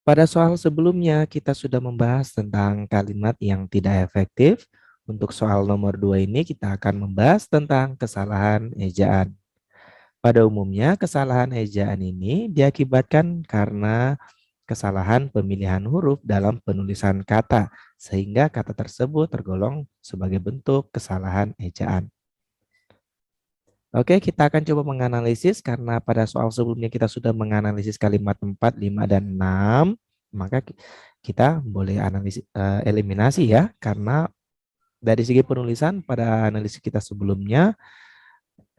Pada soal sebelumnya, kita sudah membahas tentang kalimat yang tidak efektif. Untuk soal nomor 2 ini, kita akan membahas tentang kesalahan ejaan. Pada umumnya, kesalahan ejaan ini diakibatkan karena kesalahan pemilihan huruf dalam penulisan kata, sehingga kata tersebut tergolong sebagai bentuk kesalahan ejaan. Oke, kita akan coba menganalisis karena pada soal sebelumnya kita sudah menganalisis kalimat 4, 5, dan 6. Maka kita boleh eliminasi ya, karena dari segi penulisan pada analisis kita sebelumnya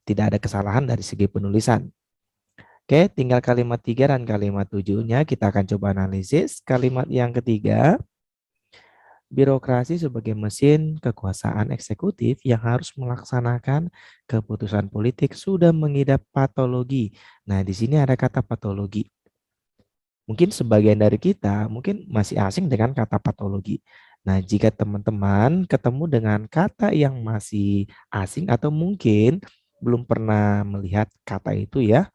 tidak ada kesalahan dari segi penulisan. Oke, tinggal kalimat 3 dan kalimat 7-nya kita akan coba analisis. Kalimat yang ketiga, birokrasi sebagai mesin kekuasaan eksekutif yang harus melaksanakan keputusan politik sudah mengidap patologi. Nah, di sini ada kata patologi. Mungkin sebagian dari kita mungkin masih asing dengan kata patologi. Nah, jika teman-teman ketemu dengan kata yang masih asing atau mungkin belum pernah melihat kata itu ya,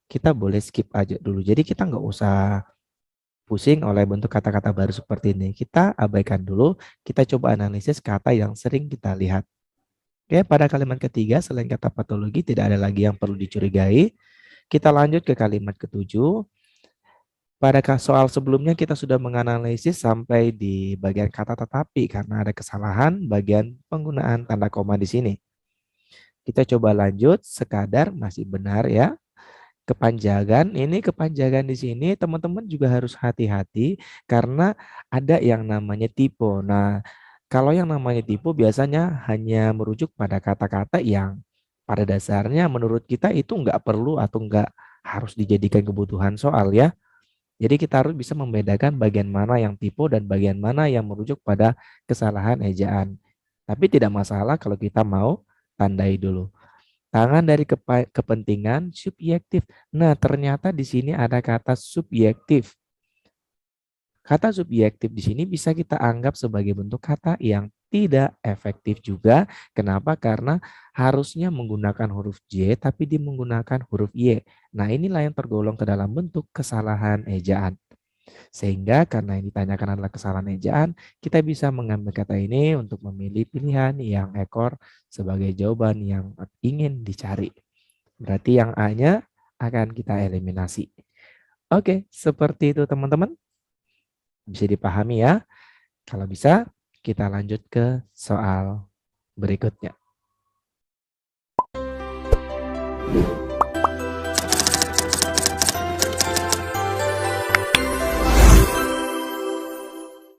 kita boleh skip aja dulu. Jadi kita nggak usah pusing oleh bentuk kata-kata baru seperti ini. Kita abaikan dulu, kita coba analisis kata yang sering kita lihat. Oke, pada kalimat ketiga selain kata patologi tidak ada lagi yang perlu dicurigai. Kita lanjut ke kalimat ketujuh. Pada soal sebelumnya kita sudah menganalisis sampai di bagian kata tetapi karena ada kesalahan bagian penggunaan tanda koma di sini. Kita coba lanjut, sekadar masih benar ya. Kepanjangan, ini kepanjangan di sini teman-teman juga harus hati-hati karena ada yang namanya tipe. Nah, kalau yang namanya tipe biasanya hanya merujuk pada kata-kata yang pada dasarnya menurut kita itu nggak perlu atau nggak harus dijadikan kebutuhan soal ya. Jadi kita harus bisa membedakan bagian mana yang tipe dan bagian mana yang merujuk pada kesalahan ejaan. Tapi tidak masalah kalau kita mau tandai dulu. Tangan dari kepentingan subjektif. Nah, ternyata di sini ada kata subjektif. Kata subjektif di sini bisa kita anggap sebagai bentuk kata yang tidak efektif juga. Kenapa? Karena harusnya menggunakan huruf J tapi dia menggunakan huruf Y. Nah, inilah yang tergolong ke dalam bentuk kesalahan ejaan. Sehingga karena yang ditanyakan adalah kesalahan ejaan, kita bisa mengambil kata ini untuk memilih pilihan yang ekor sebagai jawaban yang ingin dicari. Berarti yang A-nya akan kita eliminasi. Oke, seperti itu teman-teman. Bisa dipahami ya. Kalau bisa, kita lanjut ke soal berikutnya.